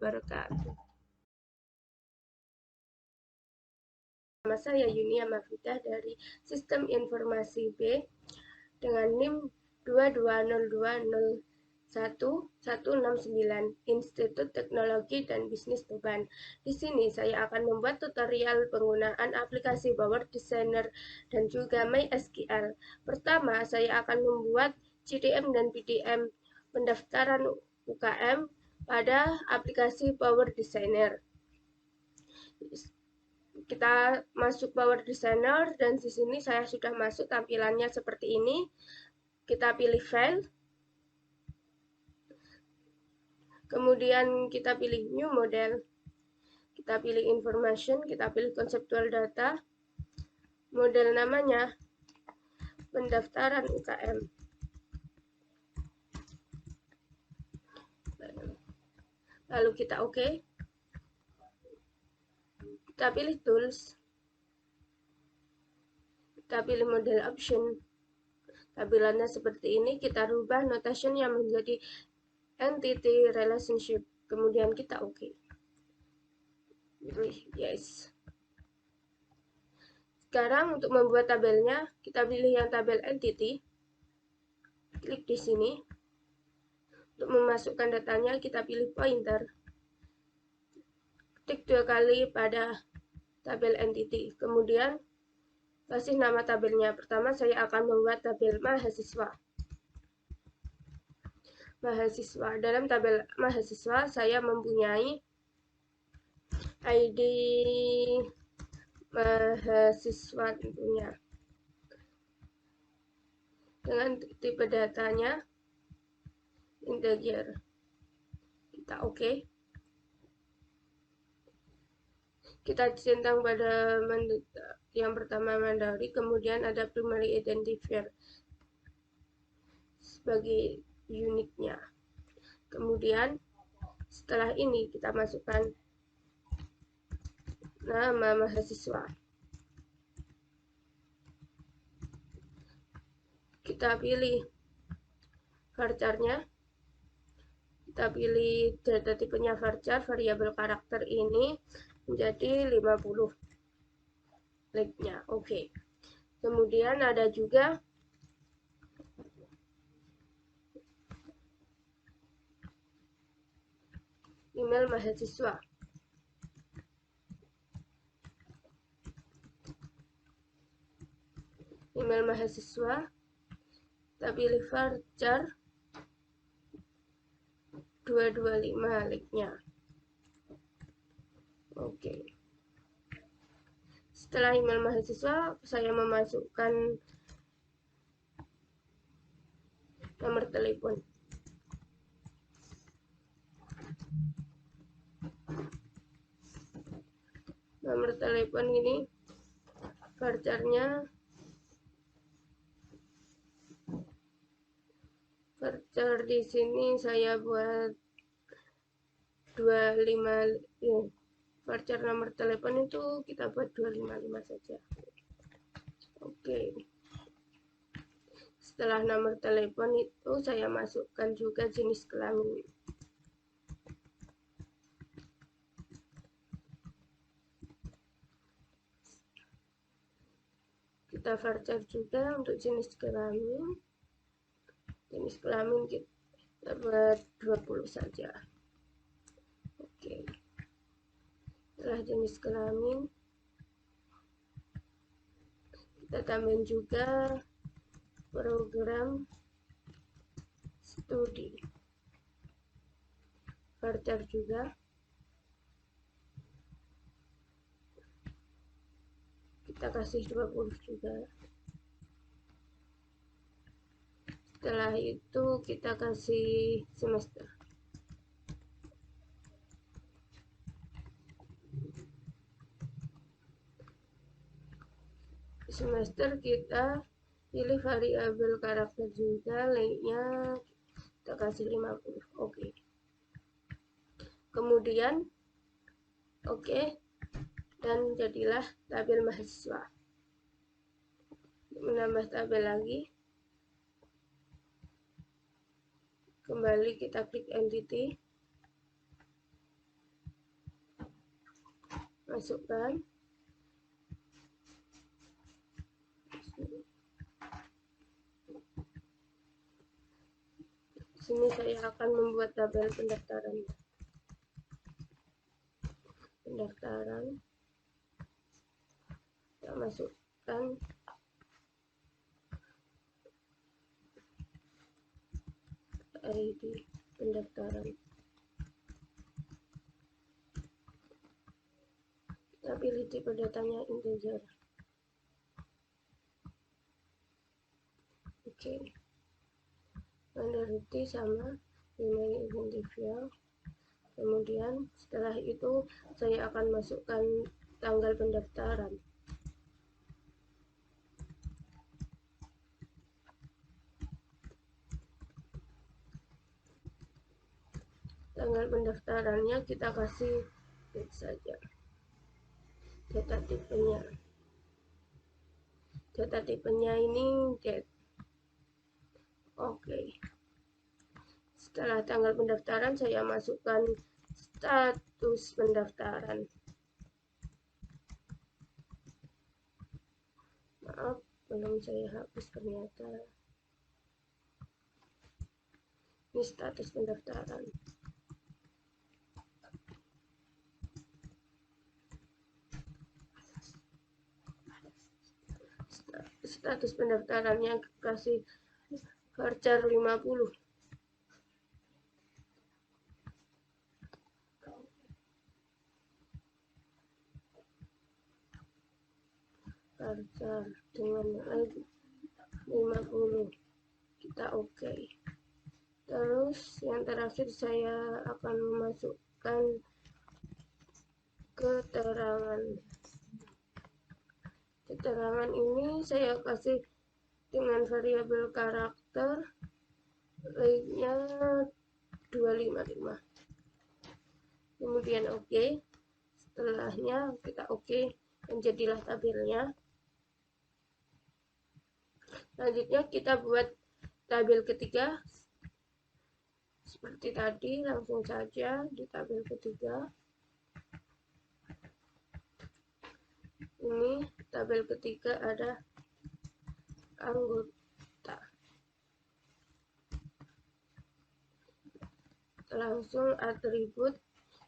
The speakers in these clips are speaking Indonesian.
wabarakatuh. Nama saya Yunia Mafidah dari Sistem Informasi B dengan NIM 220201169 Institut Teknologi dan Bisnis Beban. Di sini saya akan membuat tutorial penggunaan aplikasi Power Designer dan juga MySQL. Pertama, saya akan membuat CDM dan PDM pendaftaran UKM pada aplikasi Power Designer. Kita masuk Power Designer dan di sini saya sudah masuk, tampilannya seperti ini. Kita pilih file, kemudian kita pilih new model, kita pilih information, kita pilih conceptual data, model namanya pendaftaran UKM, lalu kita OK. Kita pilih tools, kita pilih model option, tampilannya seperti ini. Kita rubah notationnya menjadi entity relationship, kemudian kita OK. Yes. Sekarang untuk membuat tabelnya, kita pilih yang tabel entity, klik di sini. Untuk memasukkan datanya, kita pilih pointer, klik 2 kali pada tabel entity, kemudian kasih nama tabelnya. Pertama saya akan membuat tabel mahasiswa. Dalam tabel mahasiswa saya mempunyai ID mahasiswa tentunya dengan tipe datanya integer. Kita OK. Kita centang pada yang pertama mandatory, kemudian ada primary identifier sebagai unitnya. Kemudian setelah ini kita masukkan nama mahasiswa. Kita pilih varchar-nya. Kita pilih data tipenya varchar, variabel karakter ini menjadi 50 like-nya. Oke. Kemudian ada juga email mahasiswa. Email mahasiswa, kita pilih varchar 225 like-nya. Oke. Setelah email mahasiswa, saya memasukkan nomor telepon. Nomor telepon ini varchar-nya varchar di sini saya buat 25 ya. Varchar nomor telepon itu kita buat 255 saja. Oke. Setelah nomor telepon itu saya masukkan juga jenis kelamin. Kita varchar juga untuk jenis kelamin. Jenis kelamin kita buat 20 saja. Oke. Setelah jenis kelamin, kita tambahin juga program studi. Varchar juga. Kita kasih 20 juga. Setelah itu kita kasih semester. Semester kita pilih variabel karakter juga, like-nya kita kasih 50. Oke. Kemudian oke, dan jadilah tabel mahasiswa. Menambah tabel lagi, kembali kita klik entity, masukkan. Sini saya akan membuat tabel pendaftaran. Kita masukkan ID pendaftaran. Kita pilih tipe datanya integer. Oke. Minority sama email identifier. Kemudian setelah itu saya akan masukkan tanggal pendaftaran. Tanggal pendaftarannya kita kasih date saja. Data tipenya ini date. Oke. Setelah tanggal pendaftaran saya masukkan status pendaftaran. Maaf, belum saya hapus ternyata. Ini status pendaftaran. Status pendaftarannya kasih varchar 50. Varchar dengan nilai 50. Kita oke. Terus yang terakhir saya akan memasukkan keterangan. Keterangan ini saya kasih dengan variabel karakter, like-nya 255. Kemudian oke. Setelahnya kita oke, dan jadilah tabelnya. Selanjutnya kita buat tabel ketiga seperti tadi, langsung saja di tabel ketiga. Ini tabel ketiga ada anggota. Langsung atribut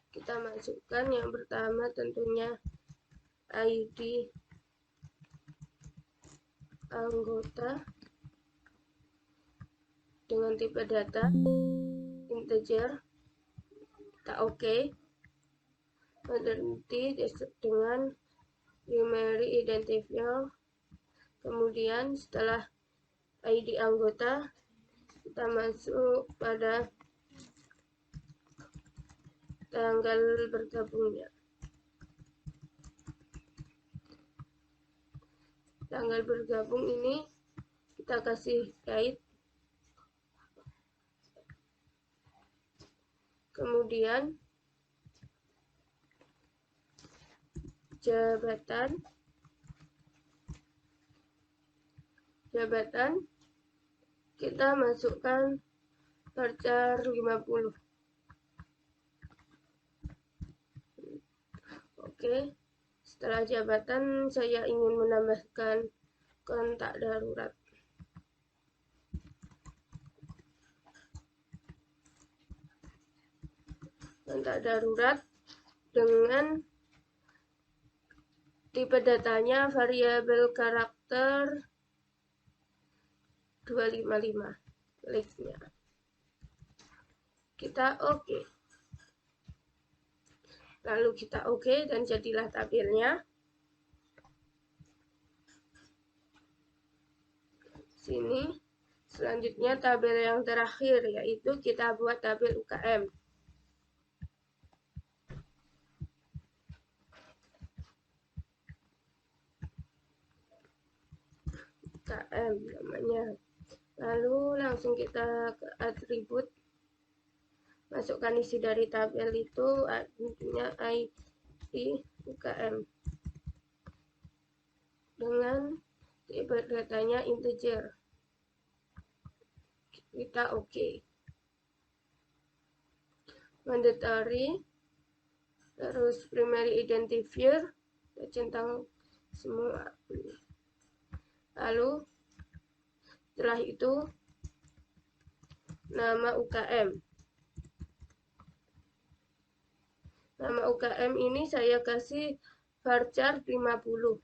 kita masukkan yang pertama tentunya ID anggota dengan tipe data integer. Kita oke. Berhenti dengan primary identifier. Kemudian setelah ID anggota kita masuk pada tanggal bergabungnya. Tanggal bergabung ini kita kasih kait. Kemudian jabatan kita masukkan varchar 50. Oke. Setelah jabatan saya ingin menambahkan kontak darurat. Kontak darurat dengan tipe datanya variabel karakter 255. Like-nya. Kita oke. Lalu kita oke dan jadilah tabelnya. Sini. Selanjutnya tabel yang terakhir yaitu kita buat tabel UKM. UKM namanya. Lalu langsung kita ke atribut. Masukkan isi dari tabel itu, intinya ID UKM. Dengan tipe datanya integer. Kita oke. Mandatory Terus primary identifier, kita centang semua. Lalu setelah itu nama UKM. Nama UKM ini saya kasih varchar 50.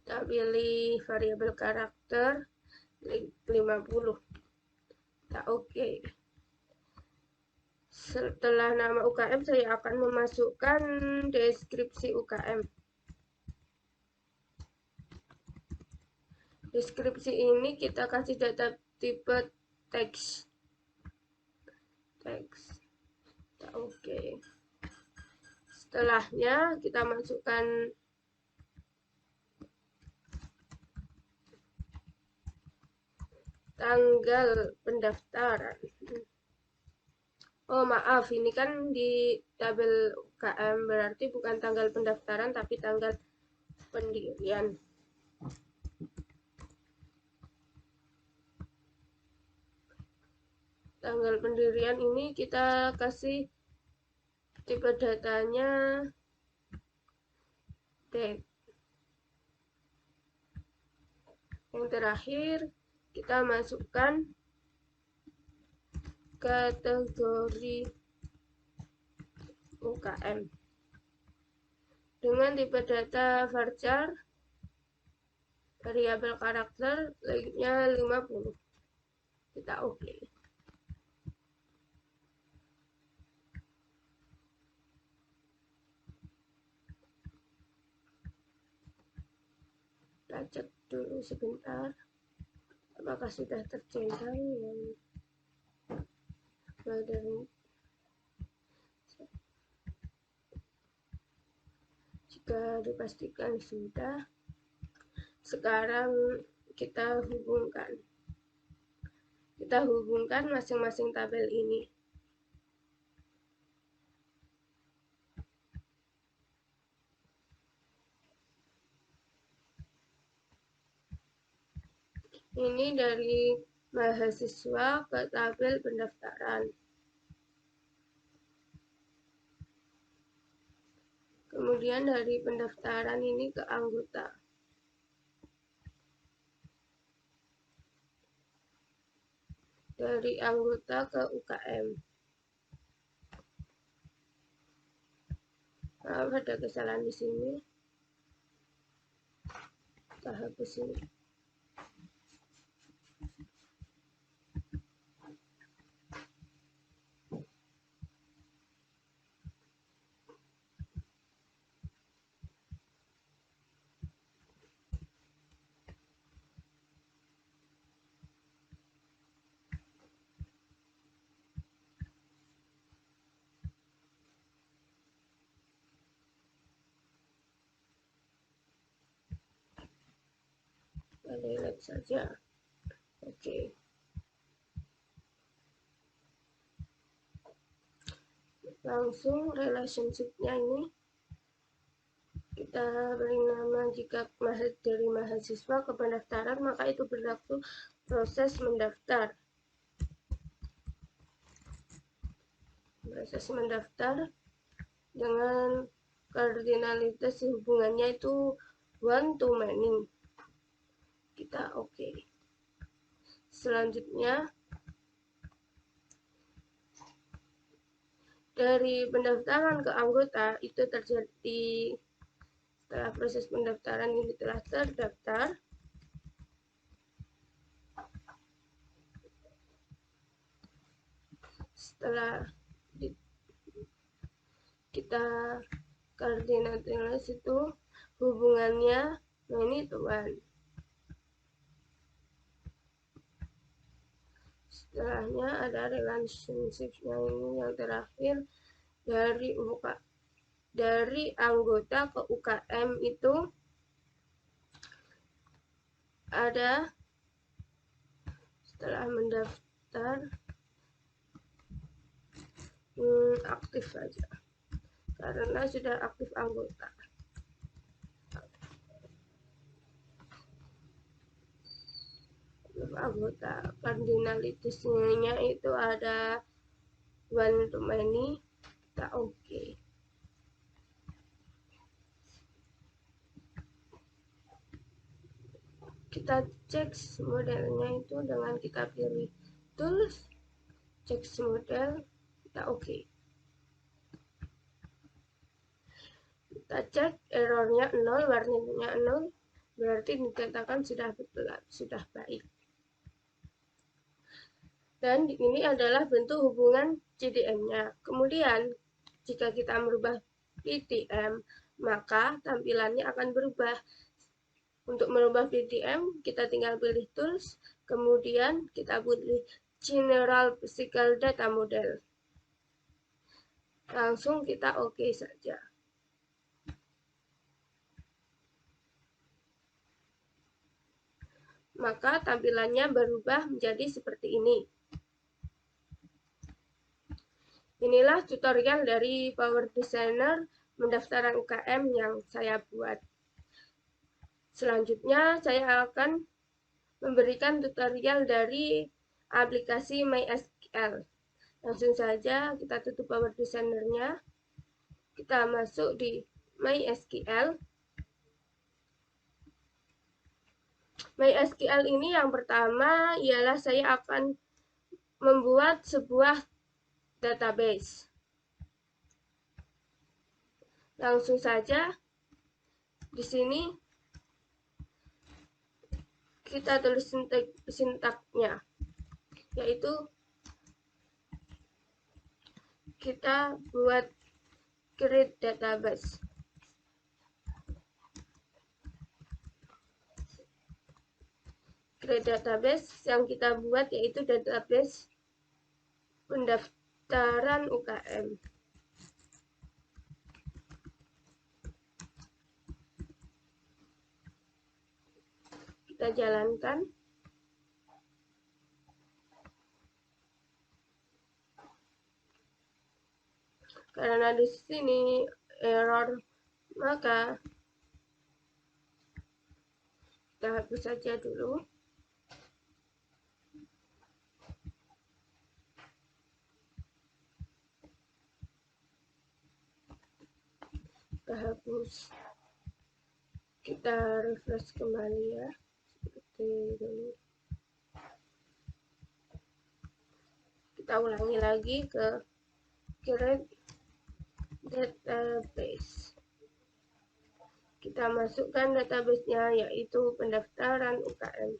Kita pilih variabel karakter 50. Kita oke. Setelah nama UKM saya akan memasukkan deskripsi UKM. Deskripsi ini kita kasih data tipe teks. Kita oke. Setelahnya kita masukkan tanggal pendaftaran. Oh maaf, ini kan di tabel UKM, berarti bukan tanggal pendaftaran tapi tanggal pendirian. Tanggal pendirian ini kita kasih tipe datanya date. Yang terakhir kita masukkan kategori UKM dengan tipe data varchar variabel karakter lengthnya 50. Kita oke. Kita cek dulu sebentar apakah sudah tercentang yang dari. Jika dipastikan sudah, sekarang kita hubungkan masing-masing tabel ini. Ini dari mahasiswa ke tabel pendaftaran. Kemudian dari pendaftaran ini ke anggota. Dari anggota ke UKM. Maaf, ada kesalahan di sini. Kita hapus ini. Delete saja. Oke. Langsung relationship-nya ini kita beri nama, jika dari mahasiswa ke pendaftaran maka itu berlaku proses mendaftar. Proses mendaftar dengan kardinalitas hubungannya itu one to many. Kita oke. Selanjutnya dari pendaftaran ke anggota itu terjadi setelah proses pendaftaran ini telah terdaftar. Setelah kita kardinalitas itu hubungannya many to one. Setelahnya ada relationship-nya ini yang terakhir dari anggota ke UKM itu ada setelah mendaftar aktif saja karena sudah aktif anggota. Anggota kardinalitasnya itu ada one to many, kita oke. Kita cek modelnya itu dengan kita pilih tools, cek model, kita oke. Kita cek errornya 0, warningnya 0, berarti dikatakan sudah betul, sudah baik. Dan ini adalah bentuk hubungan CDM-nya. Kemudian, jika kita merubah PTM, maka tampilannya akan berubah. Untuk merubah PTM, kita tinggal pilih Tools, kemudian kita pilih General Physical Data Model. Langsung kita oke saja. Maka tampilannya berubah menjadi seperti ini. Inilah tutorial dari Power Designer pendaftaran UKM yang saya buat. Selanjutnya saya akan memberikan tutorial dari aplikasi MySQL. Langsung saja kita tutup Power Designer-nya. Kita masuk di MySQL. MySQL ini yang pertama ialah saya akan membuat sebuah database. Langsung saja di sini kita tulis sintaknya, yaitu kita buat create database. Create database yang kita buat yaitu database pendaftaran UKM. Kita jalankan. Karena di sini error, maka kita hapus saja dulu. Kita hapus. Kita refresh kembali ya. Seperti ini. Kita ulangi lagi ke create database. Kita masukkan database-nya yaitu pendaftaran UKM.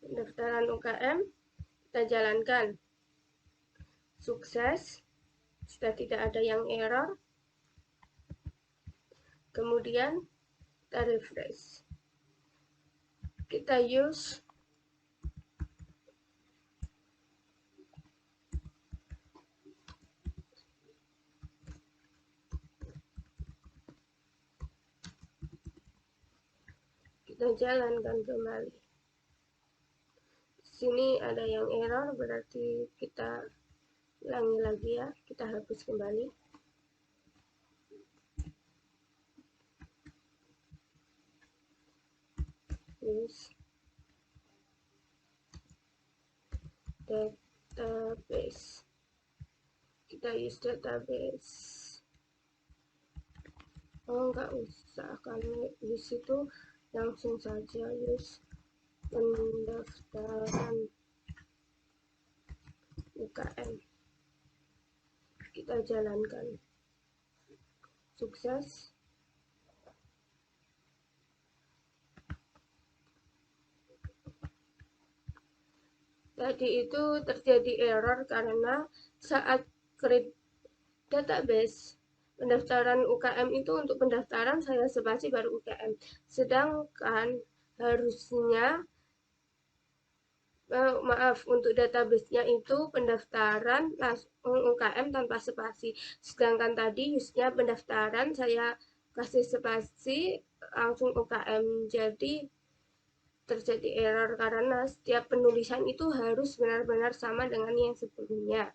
Pendaftaran UKM kita jalankan. Sukses. Sudah tidak ada yang error. Kemudian kita refresh. Kita use kita jalankan kembali. Di sini ada yang error, berarti kita ulangi lagi ya. Kita hapus kembali. Use database. Kita use database. Oh, nggak usah, kalau di situ langsung saja use pendaftaran UKM. Kita jalankan. Sukses. Tadi itu terjadi error karena saat create database pendaftaran UKM itu untuk pendaftaran saya spasi baru UKM. Sedangkan harusnya untuk database-nya itu pendaftaran UKM tanpa spasi. Sedangkan tadi use-nya pendaftaran saya kasih spasi langsung UKM. Jadi terjadi error karena setiap penulisan itu harus benar-benar sama dengan yang sebelumnya.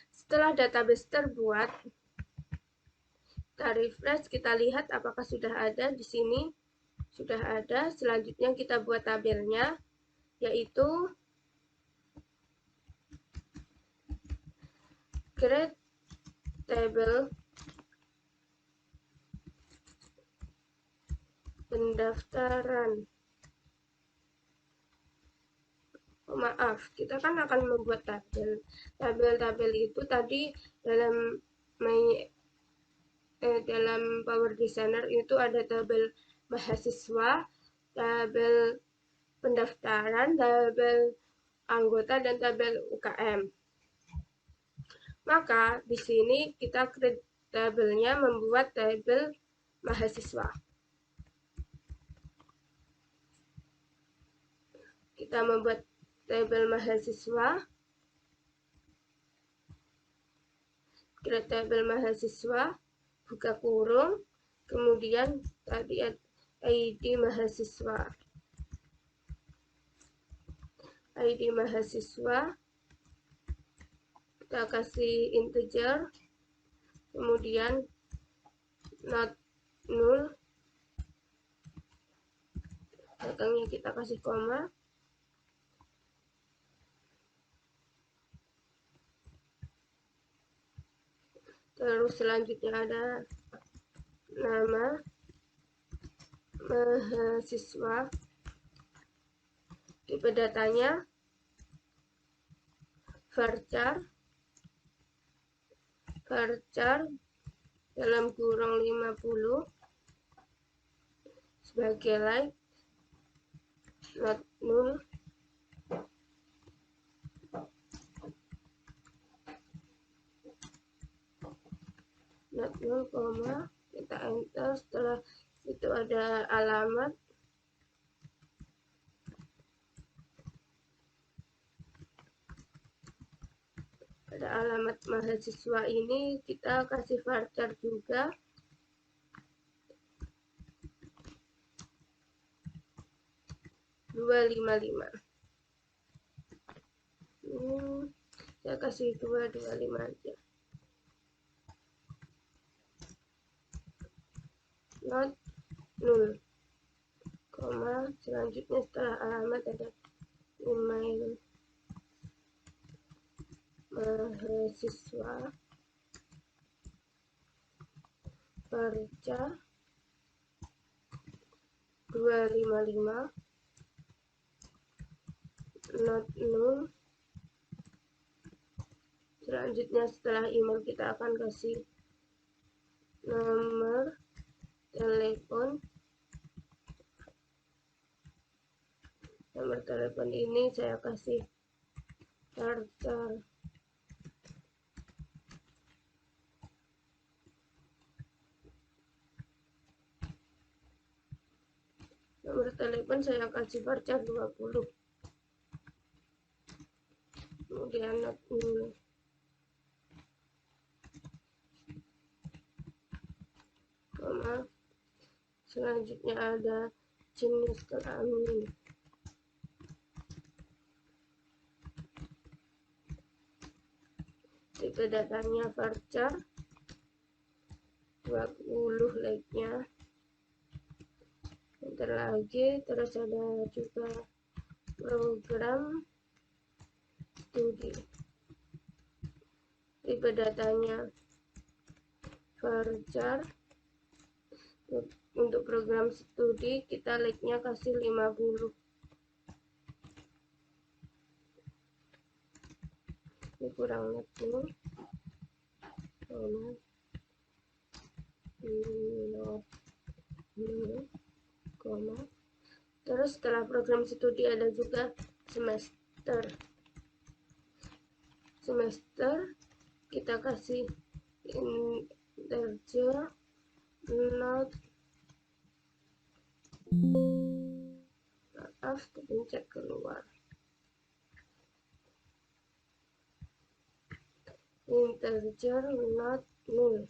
Setelah database terbuat, kita refresh, kita lihat apakah sudah ada di sini. Sudah ada. Selanjutnya kita buat tabelnya, yaitu create table pendaftaran. Maaf, kita kan akan membuat tabel. Tabel-tabel itu tadi dalam Power Designer itu ada tabel mahasiswa, tabel pendaftaran, tabel anggota, dan tabel UKM. Maka di sini kita create tabelnya, membuat tabel mahasiswa. Kita membuat tabel mahasiswa, create tabel mahasiswa, buka kurung, kemudian tadi ID mahasiswa. ID mahasiswa kita kasih integer, kemudian not null, belakangnya kita kasih koma, terus selanjutnya ada nama mahasiswa, tipe datanya varchar dalam kurung 50 sebagai like, not null, koma, kita enter. Setelah itu ada alamat, mahasiswa ini kita kasih varchar juga, saya kasih 225 aja. Not null, koma, selanjutnya setelah alamat ada email mahasiswa, varchar 255, not null. Selanjutnya setelah email kita akan kasih nomor telepon. Nomor telepon ini saya kasih varchar nomor telepon saya kasih varchar 20, kemudian not null, koma, selanjutnya ada jenis kelamin, tipe datanya varchar 20, like-nya enter lagi. Terus ada juga program studi, tipe datanya varchar. Untuk program studi kita like-nya kasih 50, ini kurang netnya, koma. Terus setelah program studi ada juga semester kita kasih integer, not, maaf kepencet keluar, integer, not null.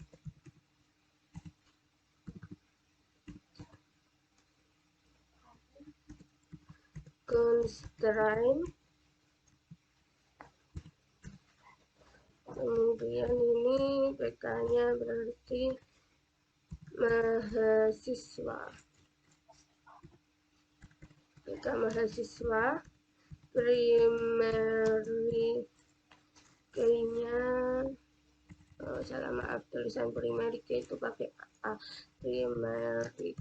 strain, kemudian ini PK-nya berarti mahasiswa, PK mahasiswa, primary key-nya salah, maaf, tulisan primary key itu pakai A, primary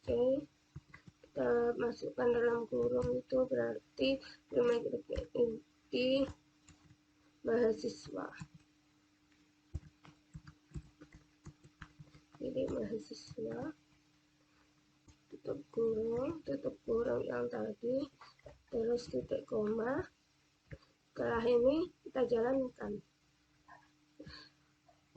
key kita masukkan dalam kurung, itu berarti primary key inti mahasiswa. Jadi mahasiswa, tutup kurung yang tadi, terus titik koma. Setelah ini kita jalankan.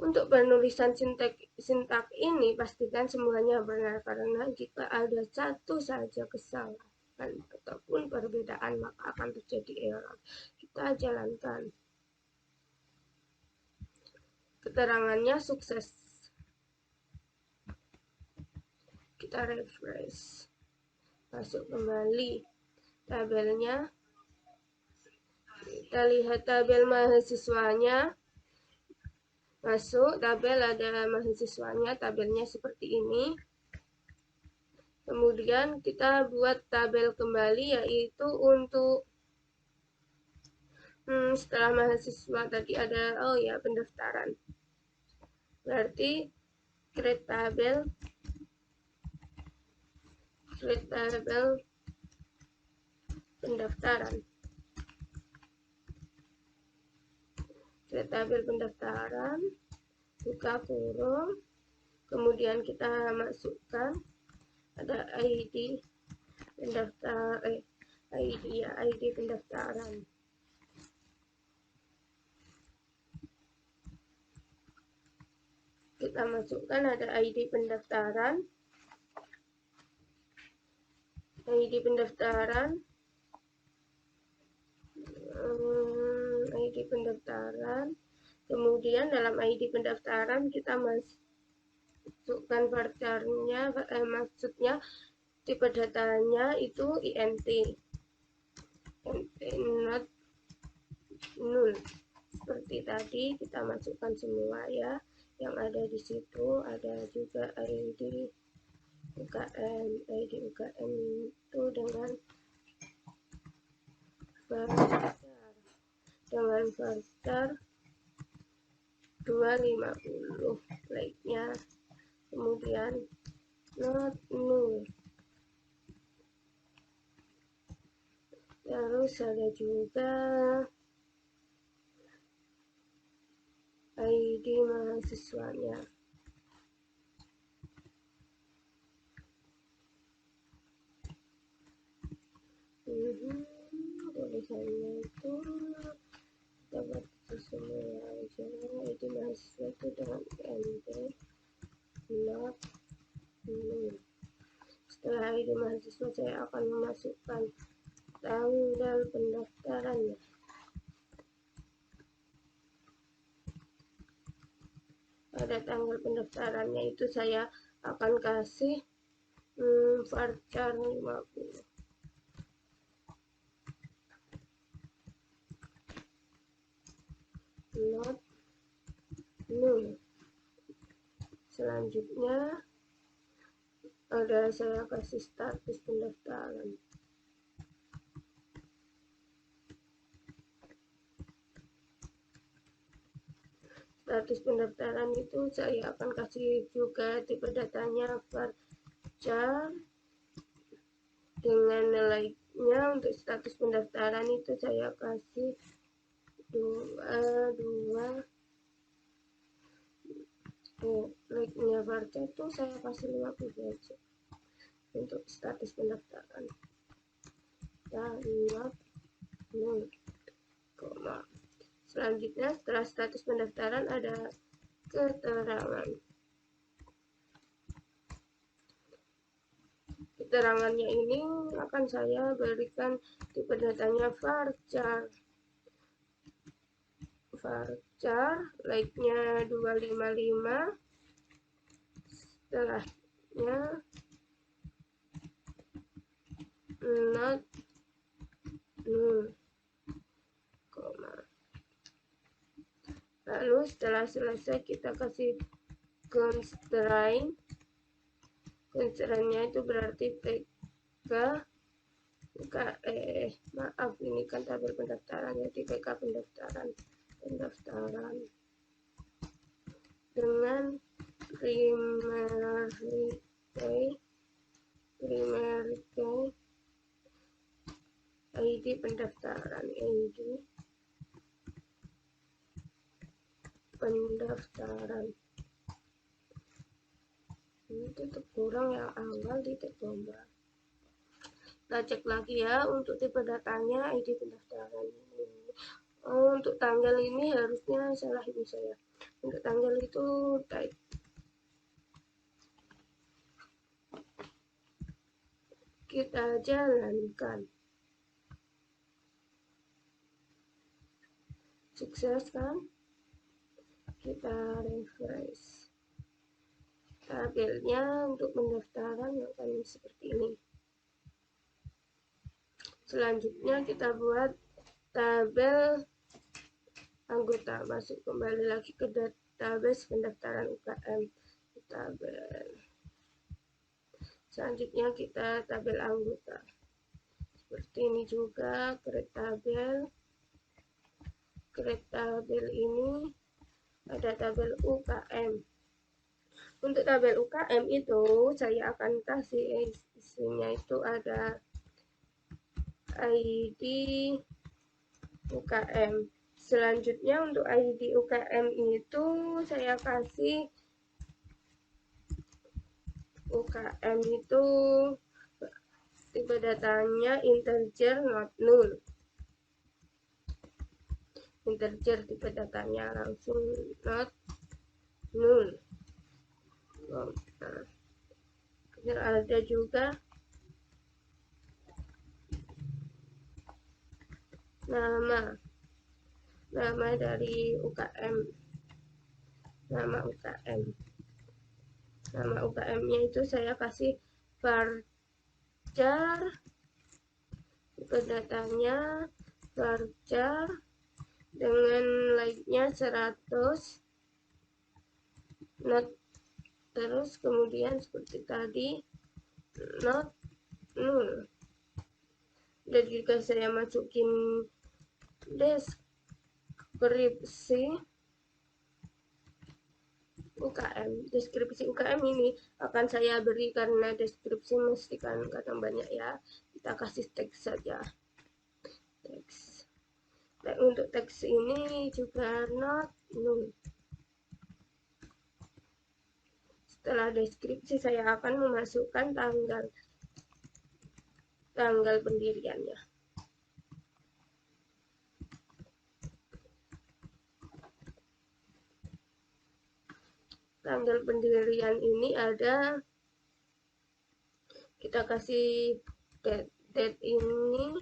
Untuk penulisan sintak ini pastikan semuanya benar, karena jika ada satu saja kesalahan ataupun perbedaan maka akan terjadi error. Kita jalankan. Keterangannya sukses. Kita refresh. Masuk kembali tabelnya. Kita lihat tabel mahasiswanya. Masuk tabel, ada mahasiswanya, tabelnya seperti ini. Kemudian kita buat tabel kembali, yaitu untuk setelah mahasiswa tadi ada pendaftaran. Berarti create tabel pendaftaran. Tabel pendaftaran, buka kurung, kemudian kita masukkan ada ID pendaftar, ID pendaftaran. Kita masukkan ada ID pendaftaran, kemudian dalam ID pendaftaran kita masukkan varcharnya, maksudnya tipe datanya itu INT, not null. Seperti tadi kita masukkan semua ya, yang ada di situ. Ada juga ID UKM, itu dengan varchar 250 like-nya, kemudian not null. Terus ada juga ID mahasiswanya. Tulisannya itu dapat semua aja. ID mahasiswa itu dengan INT not null. Setelah ID mahasiswa saya akan memasukkan tanggal pendaftarannya. Pada tanggal pendaftarannya itu saya akan kasih varchar 50. Not null. Selanjutnya ada saya kasih status pendaftaran. Status pendaftaran itu saya akan kasih juga tipe datanya varchar dengan nilainya. Untuk status pendaftaran itu saya kasih 2 like-nya varchar itu saya kasih 50 aja untuk status pendaftaran. Not null, koma. Selanjutnya setelah status pendaftaran ada keterangan. Keterangannya ini akan saya berikan tipe datanya varchar, like-nya 255. Setelahnya not null, koma. Lalu setelah selesai kita kasih constraint. Constraint-nya itu berarti PK maaf, ini kan tabel pendaftaran, jadi PK pendaftaran dengan primary key ID pendaftaran, ini tetap kurang yang awal titik tombol. Kita cek lagi ya untuk tipe datanya, ID pendaftaran ini. Untuk tanggal ini harusnya salah ini saya. Untuk tanggal itu type. Kita jalankan. Sukses kan? Kita refresh. Tabelnya untuk pendaftaran akan seperti ini. Selanjutnya kita buat tabel anggota. Masuk kembali lagi ke database pendaftaran UKM. Tabel. Selanjutnya kita tabel anggota. Seperti ini juga, create tabel ini ada tabel UKM. Untuk tabel UKM itu saya akan kasih isinya itu ada ID UKM. Selanjutnya untuk ID UKM itu saya kasih UKM itu tipe datanya integer not null. Integer tipe datanya langsung not null. Nah, ada juga nama dari UKM, nama UKM-nya itu saya kasih varchar, tipe datanya varchar dengan like-nya 100 not, terus kemudian seperti tadi not null. Dan juga saya masukin deskripsi UKM. Deskripsi UKM ini akan saya beri karena deskripsi mestikan kata banyak ya. Kita kasih teks saja. Teks. Dan untuk teks ini juga not null. Setelah deskripsi saya akan memasukkan tanggal pendiriannya. Tanggal pendirian ini ada, kita kasih date ini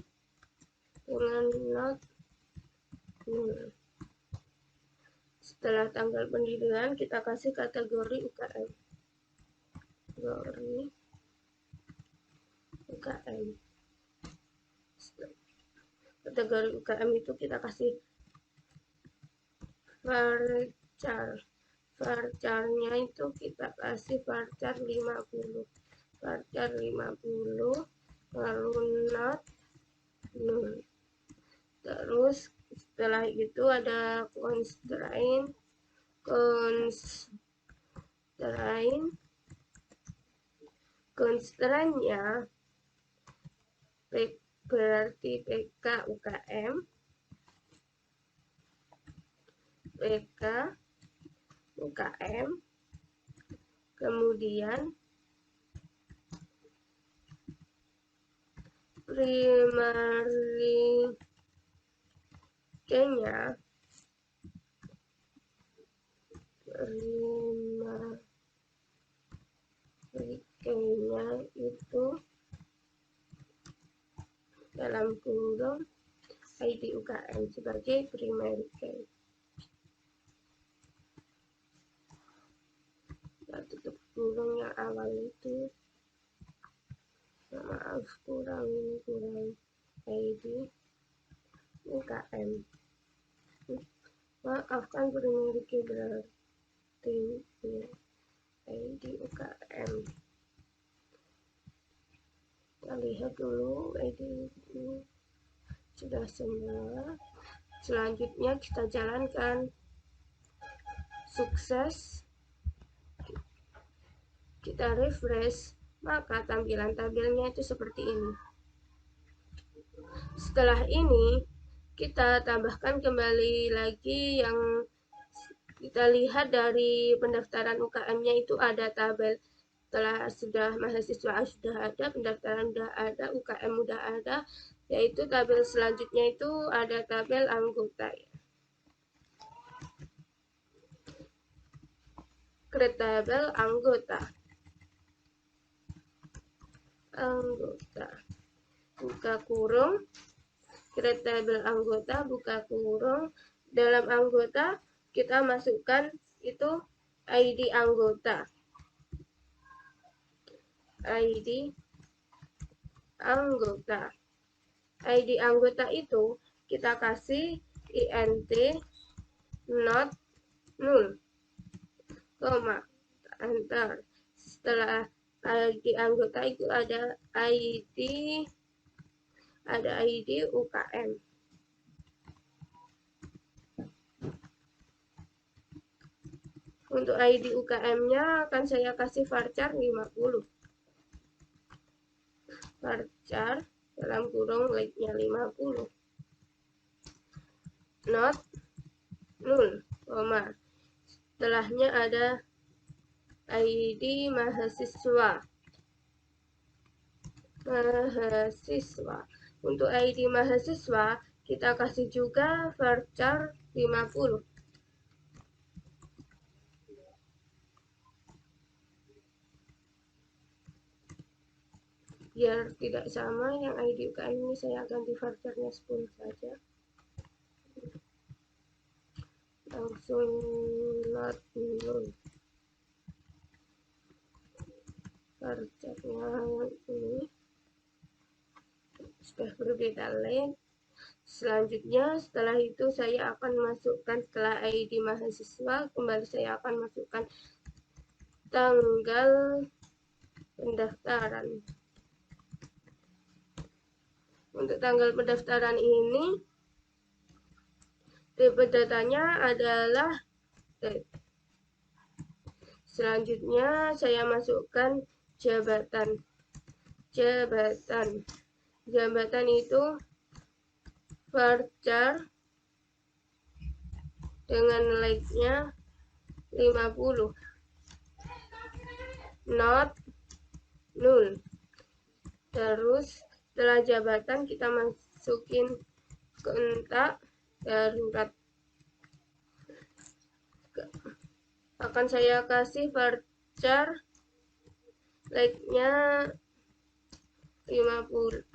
dengan not null. Setelah tanggal pendirian kita kasih kategori UKM. Kategori UKM itu kita kasih varchar. Varchar-nya itu kita kasih varchar 50. Varchar 50 lalu not null. Terus setelah itu ada constraint. Constraint-nya berarti PK UKM, kemudian primary key-nya itu dalam kurung ID UKM sebagai primary key. Kita tutup kurung yang awal itu. Maaf, kurang ID UKM. Maafkan kurang memiliki berarti ID UKM. Kita lihat dulu ID ini sudah semua. Selanjutnya kita jalankan. Sukses. Kita refresh, maka tampilan tabelnya itu seperti ini. Setelah ini kita tambahkan kembali lagi yang kita lihat dari pendaftaran UKM-nya itu ada tabel. Setelah sudah mahasiswa sudah ada, pendaftaran sudah ada, UKM sudah ada, yaitu tabel selanjutnya itu ada tabel anggota. Create tabel anggota. Buka kurung, create tabel anggota, buka kurung. Dalam anggota kita masukkan itu ID anggota. ID anggota. ID anggota itu kita kasih int not null, koma, enter. Setelah ID anggota itu ada ID UKM. Untuk ID UKM-nya akan saya kasih varchar 50. Varchar dalam kurung like-nya 50. Not null, koma. Setelahnya ada ID mahasiswa. Untuk ID mahasiswa kita kasih juga varchar 50. Biar tidak sama, yang ID UKM ini saya ganti varcharnya 10 saja. Langsung not null. Varcharnya ini sudah berbeda link. Selanjutnya setelah itu saya akan masukkan, setelah ID mahasiswa kembali saya akan masukkan tanggal pendaftaran. Untuk tanggal pendaftaran ini tipe datanya adalah date. Selanjutnya saya masukkan jabatan. Jabatan itu varchar dengan like-nya 50. Not null. Terus setelah jabatan kita masukin kontak darurat. Akan saya kasih varchar like-nya 50.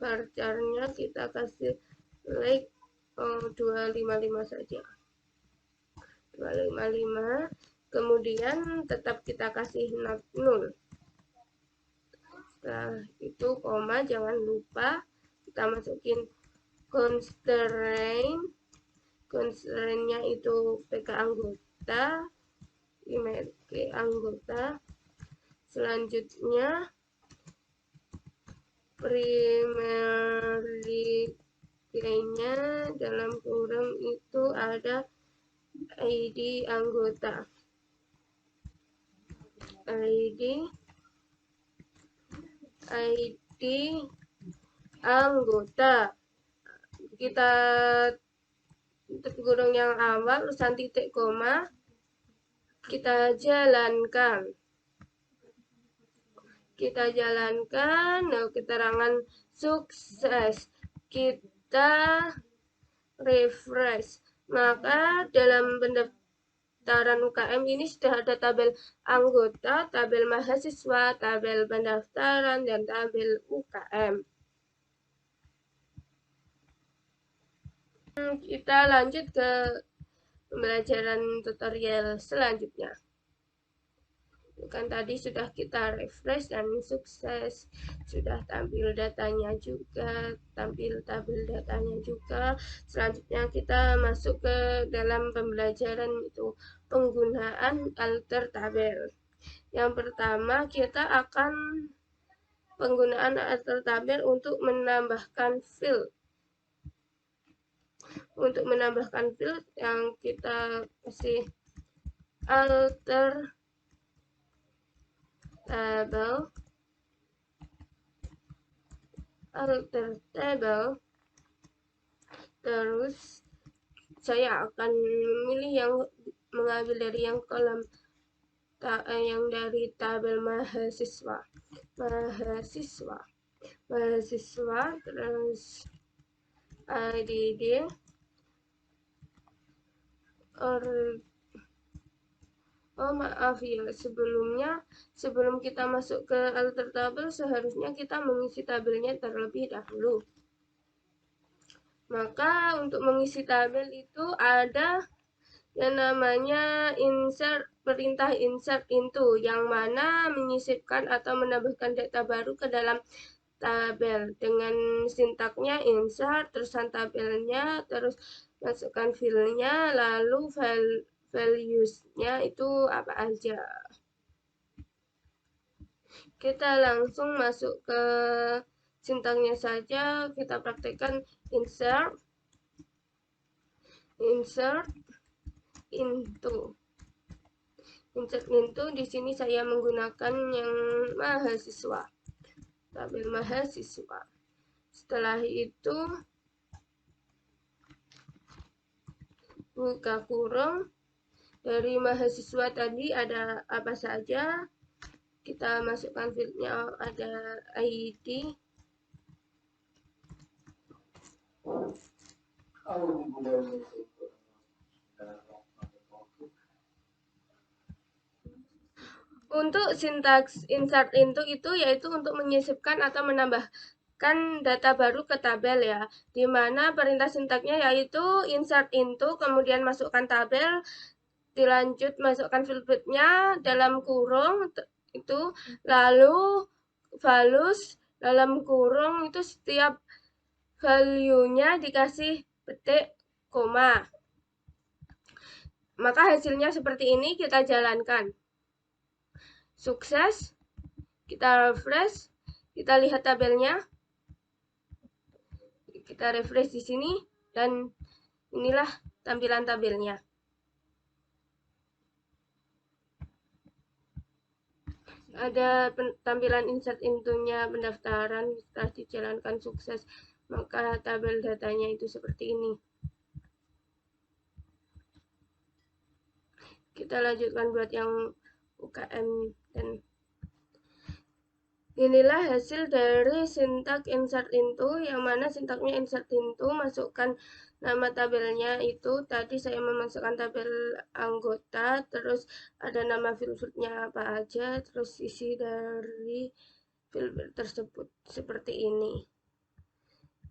Varcharnya kita kasih like 255 saja. 255. Kemudian tetap kita kasih not null. Setelah itu koma, jangan lupa kita masukin constraint. Constraint-nya itu PK anggota, email ke anggota. Selanjutnya primary key-nya dalam kurung itu ada ID anggota. ID anggota. Kita kurung yang awal urusan titik koma kita jalankan. Keterangan sukses. Kita refresh. Maka dalam pendaftaran UKM ini sudah ada tabel anggota, tabel mahasiswa, tabel pendaftaran, dan tabel UKM. Kita lanjut ke pembelajaran tutorial selanjutnya. Kan tadi sudah kita refresh dan sukses, sudah tampil datanya juga, tampil tabel datanya juga. Selanjutnya kita masuk ke dalam pembelajaran itu penggunaan alter tabel. Yang pertama kita akan penggunaan alter tabel untuk menambahkan field. Untuk menambahkan field yang kita kasih alter table, terus saya akan memilih yang mengambil dari yang kolom yang dari tabel mahasiswa, terus IDD or oh maaf ya, sebelum kita masuk ke alter tabel seharusnya kita mengisi tabelnya terlebih dahulu. Maka untuk mengisi tabel itu ada yang namanya perintah insert into, yang mana menyisipkan atau menambahkan data baru ke dalam tabel dengan sintaknya insert, terusan tabelnya, terus masukkan filenya, lalu values-nya itu apa aja. Kita langsung masuk ke sintaknya saja, kita praktekkan insert into. Di sini saya menggunakan yang mahasiswa, tabel mahasiswa. Setelah itu buka kurung, dari mahasiswa tadi ada apa saja, kita masukkan fieldnya, ada ID, untuk sintaks insert into itu yaitu untuk menyisipkan atau menambahkan data baru ke tabel ya, dimana perintah sintaknya yaitu insert into, kemudian masukkan tabel, dilanjut masukkan filtnya dalam kurung itu, lalu values dalam kurung itu setiap value-nya dikasih petik koma. Maka hasilnya seperti ini, kita jalankan. Sukses, kita refresh, kita lihat tabelnya, kita refresh di sini, dan inilah tampilan tabelnya. Ada tampilan insert into-nya pendaftaran, setelah dijalankan sukses, maka tabel datanya itu seperti ini. Kita lanjutkan buat yang UKM, dan inilah hasil dari sintak insert into, yang mana sintaknya insert into, masukkan nama tabelnya itu. Tadi saya memasukkan tabel anggota, terus ada nama field-nya apa aja, terus isi dari field tersebut seperti ini.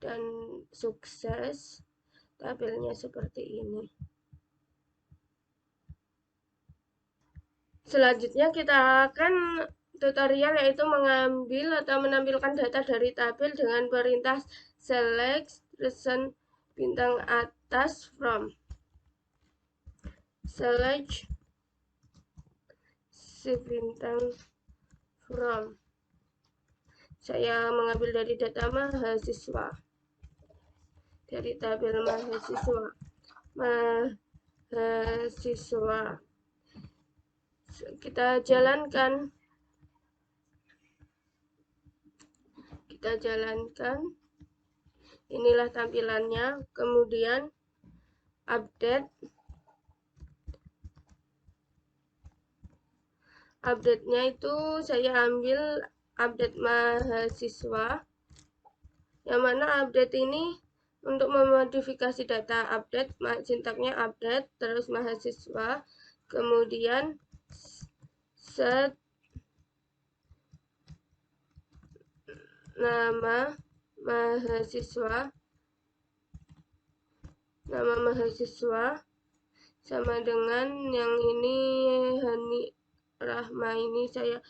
Dan sukses, tabelnya seperti ini. Selanjutnya kita akan tutorial yaitu mengambil atau menampilkan data dari tabel dengan perintah select reason bintang atas from. Select si bintang from. Saya mengambil dari data mahasiswa, dari tabel mahasiswa. Kita jalankan. Inilah tampilannya. Kemudian update-nya itu saya ambil update mahasiswa, yang mana update ini untuk memodifikasi data update, sintaknya update, terus mahasiswa, kemudian set nama mahasiswa sama dengan yang ini Hani Rahma ini saya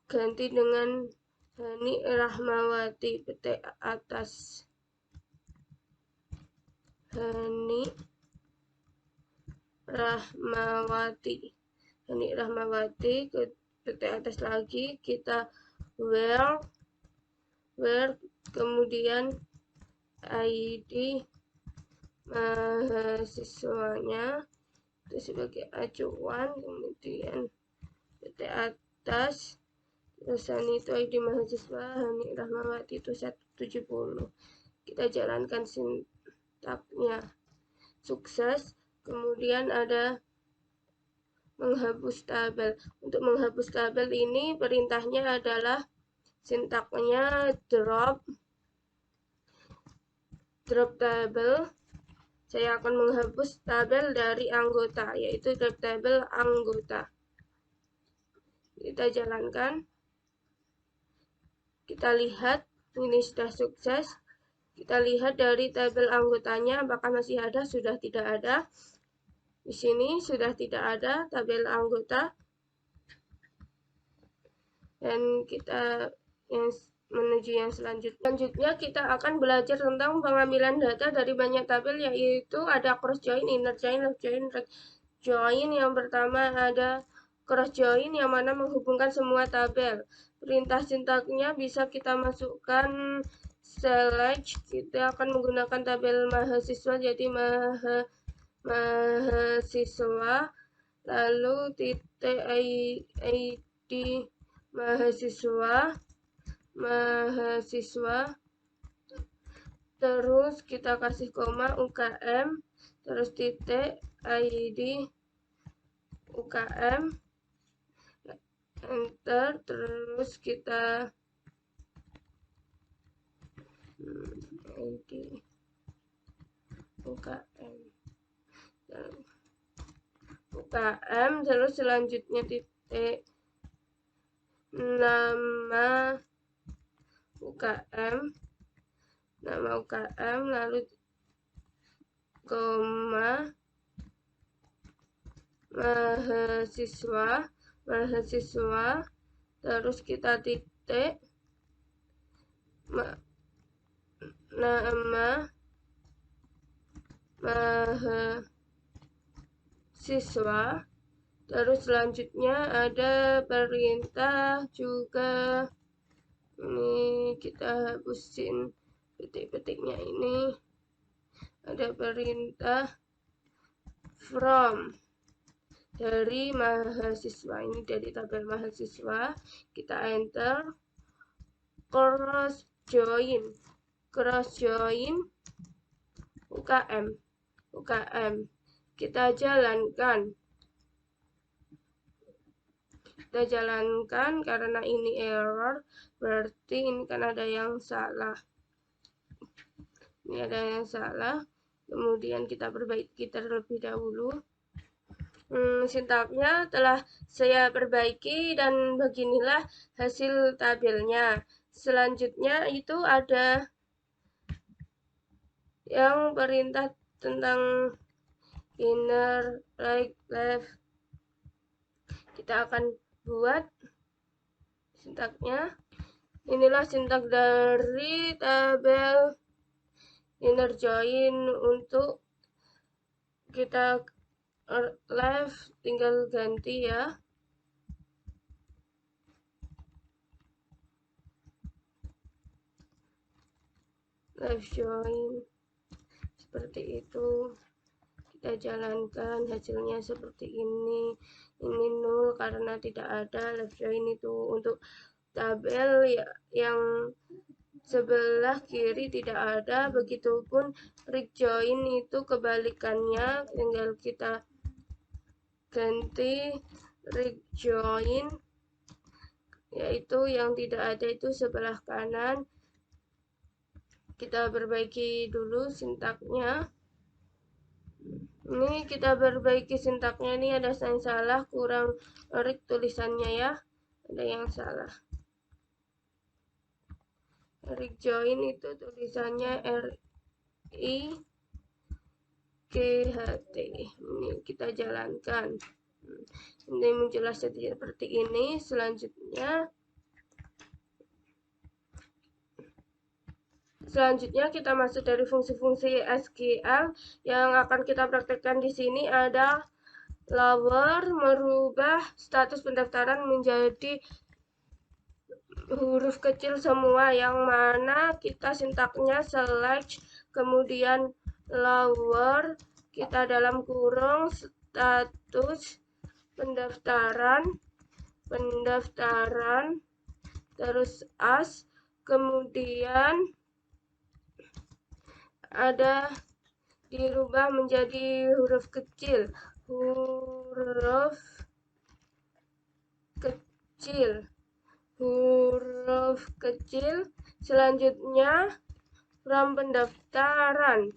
ganti dengan Hani Rahmawati, petik atas Hani Rahmawati. Hani Rahmawati, ke petik atas lagi, kita where kemudian ID mahasiswanya itu sebagai acuan, kemudian petik atas terusan itu ID mahasiswa Hani Rahmawati itu 170. Kita jalankan sintaknya, sukses. Kemudian ada menghapus tabel. Untuk menghapus tabel ini perintahnya adalah sintaknya drop tabel. Saya akan menghapus tabel dari anggota, yaitu drop tabel anggota. Kita jalankan. Kita lihat ini sudah sukses. Kita lihat dari tabel anggotanya apakah masih ada, sudah tidak ada. Di sini sudah tidak ada tabel anggota. Dan kita menuju yang selanjutnya. Selanjutnya kita akan belajar tentang pengambilan data dari banyak tabel, yaitu ada cross join, inner join, left join, right join. Yang pertama ada cross join yang mana menghubungkan semua tabel. Perintah sintaknya bisa kita masukkan select. Kita akan menggunakan tabel mahasiswa, jadi mahasiswa, lalu titik ID mahasiswa, terus kita kasih koma UKM, terus titik ID UKM, enter, terus kita ID UKM, terus selanjutnya titik nama UKM, lalu koma mahasiswa, terus kita titik nama mahasiswa, terus selanjutnya ada perintah juga. Ini kita hapusin petik-petiknya. Ini ada perintah from dari mahasiswa, ini dari tabel mahasiswa. Kita enter, cross join UKM, kita jalankan karena ini error, berarti ini kan ada yang salah. Ini ada yang salah. Kemudian kita perbaiki terlebih dahulu. Sintaknya telah saya perbaiki dan beginilah hasil tabelnya. Selanjutnya itu ada yang perintah tentang inner, right, left. Kita akan buat sintaknya. Inilah sintak dari tabel inner join. Untuk kita left tinggal ganti ya. Left join seperti itu. Kita jalankan, hasilnya seperti ini. Ini 0 karena tidak ada left join itu. Untuk tabel yang sebelah kiri tidak ada, begitupun right join itu kebalikannya, tinggal kita ganti right join, yaitu yang tidak ada itu sebelah kanan. Kita perbaiki dulu sintaknya. Ini kita perbaiki sintaknya, ini ada yang salah, kurang right tulisannya ya, ada yang salah. Right join itu tulisannya RIGHT. Ini kita jalankan. Ini muncullah seperti ini. Selanjutnya kita masuk dari fungsi-fungsi SQL yang akan kita praktekkan di sini ada lower, merubah status pendaftaran menjadi huruf kecil semua, yang mana kita sintaknya select, kemudian lower, kita dalam kurung status pendaftaran, terus as, kemudian ada dirubah menjadi huruf kecil, huruf kecil. Selanjutnya from pendaftaran,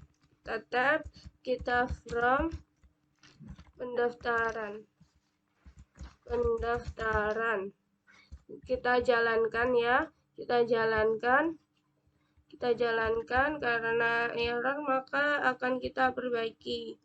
kita from pendaftaran, kita jalankan ya, kita jalankan karena error maka akan kita perbaiki.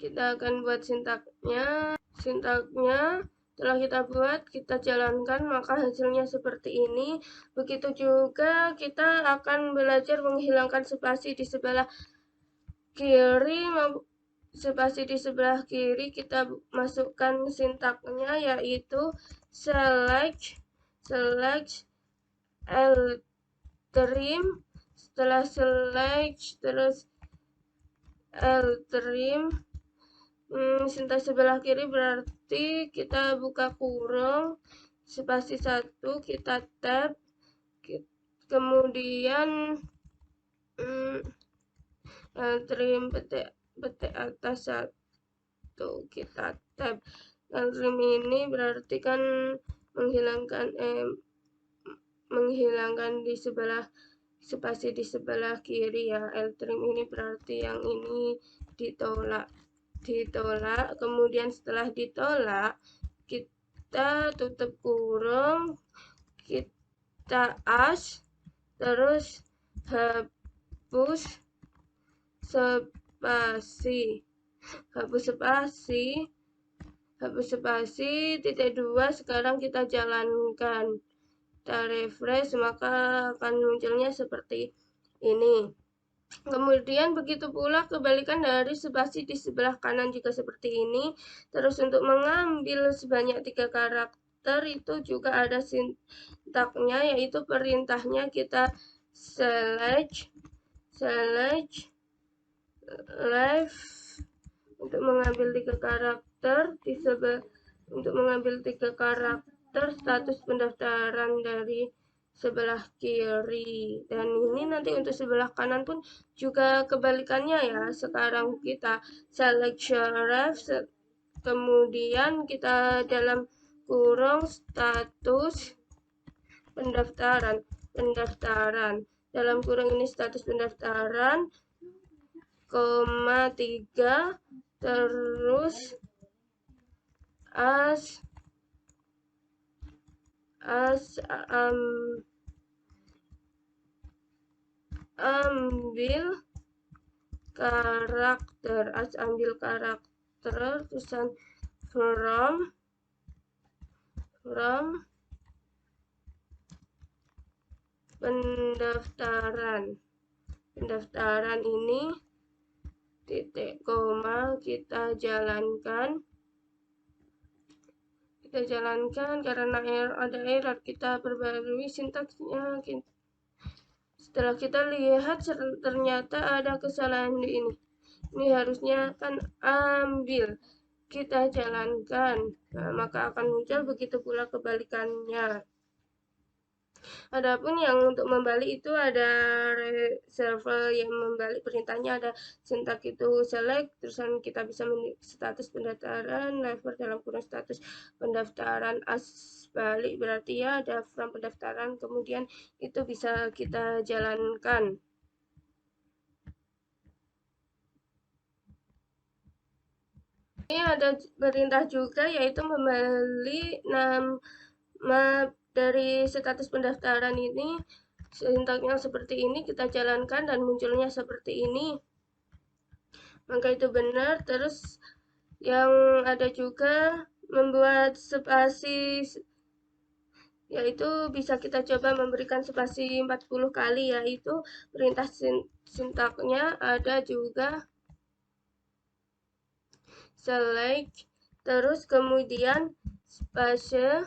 Kita akan buat sintaknya. Setelah kita buat, kita jalankan, maka hasilnya seperti ini. Begitu juga kita akan belajar menghilangkan spasi di sebelah kiri. Spasi di sebelah kiri kita masukkan sintaknya, yaitu select L-trim. Setelah select terus L-trim, sintak sebelah kiri berarti kita buka kurung, spasi 1, kita tab, kemudian L-trim petik atas 1, kita tab. L-trim ini berarti kan menghilangkan di sebelah spasi di sebelah kiri ya. L-trim ini berarti yang ini ditolak. Kemudian setelah ditolak, kita tutup kurung, kita as, terus hapus spasi, titik 2. Sekarang kita jalankan, kita refresh, maka akan munculnya seperti ini. Kemudian begitu pula kebalikan dari spasi di sebelah kanan juga seperti ini. Terus untuk mengambil sebanyak 3 karakter itu juga ada sintaknya, yaitu perintahnya kita select left untuk mengambil 3 karakter status pendaftaran dari sebelah kiri, dan ini nanti untuk sebelah kanan pun juga kebalikannya ya. Sekarang kita select left, kemudian kita dalam kurung status pendaftaran, dalam kurung ini status pendaftaran, 3, terus ambil karakter, tulisan from pendaftaran ini titik koma, kita jalankan karena ada error, kita perbarui sintaksnya. Setelah kita lihat ternyata ada kesalahan di ini. Ini harusnya kan ambil, kita jalankan, nah, maka akan muncul. Begitu pula kebalikannya. Adapun yang untuk membalik itu ada reserve yang membalik perintahnya, ada sintak itu select, terusan kita bisa status pendaftaran, lever dalam kurung status pendaftaran, as balik berarti ya ada from pendaftaran, kemudian itu bisa kita jalankan. Ini ada perintah juga, yaitu membalik nama dari status pendaftaran ini. Sintaknya seperti ini, kita jalankan dan munculnya seperti ini. maka itu benar. Terus yang ada juga membuat spasi, yaitu bisa kita coba memberikan spasi 40 kali, yaitu perintah sintaknya ada juga select, terus kemudian spasi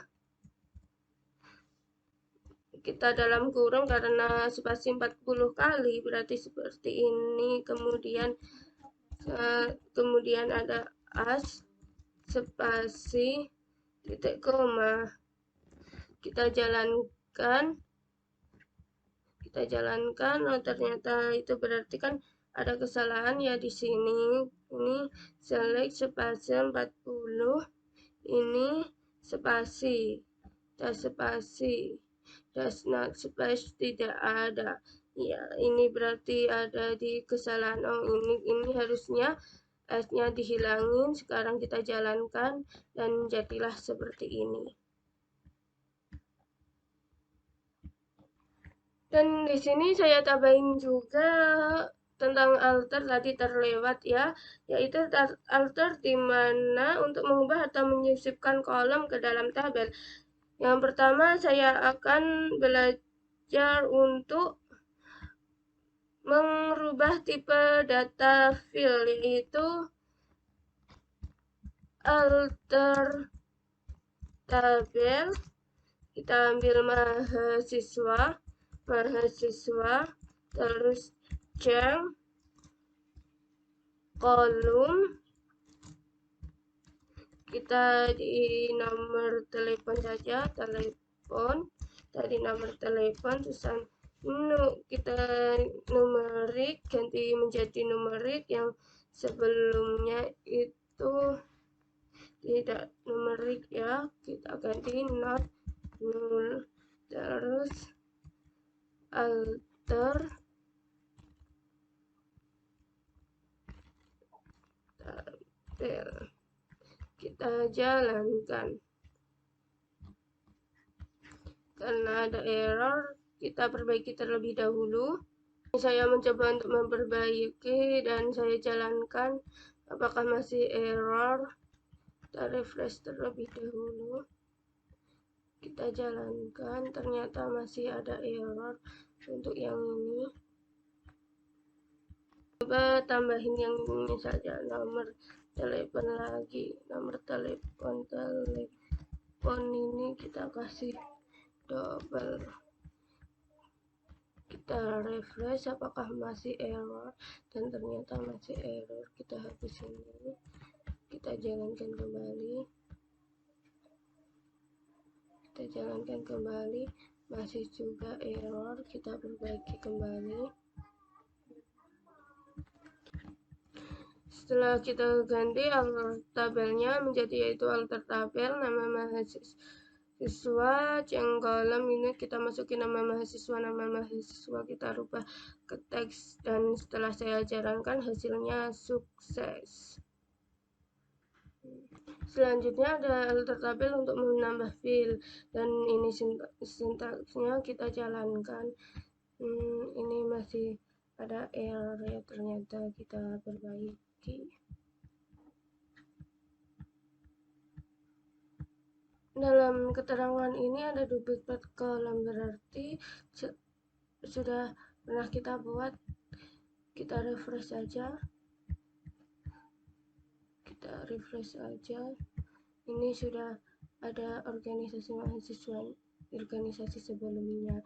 kita dalam kurung karena spasi 40 kali berarti seperti ini, kemudian ada as spasi titik koma, kita jalankan, oh ternyata itu berarti kan ada kesalahan ya di sini. Ini select spasi 40, ini spasi, does not space, tidak ada. Ya, ini berarti ada di kesalahan. Oh, ini harusnya S-nya dihilangin. Sekarang kita jalankan dan jadilah seperti ini. Dan di sini saya tambahin juga tentang alter, tadi terlewat ya, yaitu alter di mana untuk mengubah atau menyisipkan kolom ke dalam tabel. Yang pertama saya akan belajar untuk merubah tipe data field, yaitu alter tabel. Kita ambil mahasiswa, terus jam, kolom, kita di nomor telepon saja, tadi nomor telepon, tulisan kita numerik ganti menjadi numerik, yang sebelumnya itu tidak numerik ya, kita ganti not null. Terus alter tabel, kita jalankan. Karena ada error, kita perbaiki terlebih dahulu. Saya mencoba untuk memperbaiki dan saya jalankan. Apakah masih error? Kita refresh terlebih dahulu. Kita jalankan, ternyata masih ada error untuk yang ini. Coba tambahin yang ini saja, nomor telepon lagi. Nomor telepon ini kita kasih double. Kita refresh apakah masih error, dan ternyata masih error. Kita hapus ini, kita jalankan kembali, masih juga error. Kita perbaiki kembali. Setelah kita ganti alter tabelnya menjadi yaitu alter tabel, nama mahasiswa, kolom ini kita masukin nama mahasiswa, kita rubah ke teks, dan setelah saya jalankan hasilnya sukses. Selanjutnya ada alter tabel untuk menambah field, dan ini sintaksnya kita jalankan. Ini masih ada error ya, ternyata kita perbaiki. Dalam keterangan ini ada duplikat kolom, berarti sudah pernah kita buat. Kita refresh saja. Ini sudah ada organisasi mahasiswa, organisasi sebelumnya,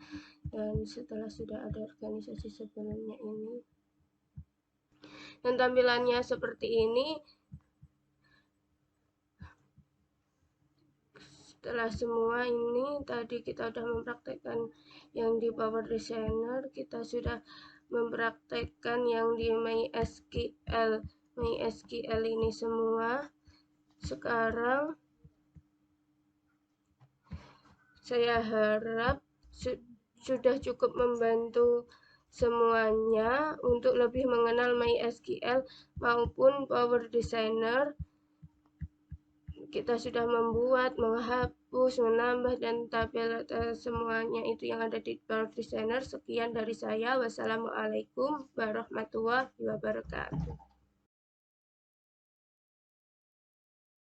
dan setelah sudah ada organisasi sebelumnya ini, dan tampilannya seperti ini. Setelah semua ini tadi kita sudah mempraktekkan yang di Power Designer, kita sudah mempraktekkan yang di MySQL ini semua. Sekarang saya harap sudah cukup membantu semuanya untuk lebih mengenal MySQL maupun Power Designer. Kita sudah membuat, menghapus, menambah, dan tabel semuanya itu yang ada di Power Designer. Sekian dari saya. Wassalamualaikum warahmatullahi wabarakatuh.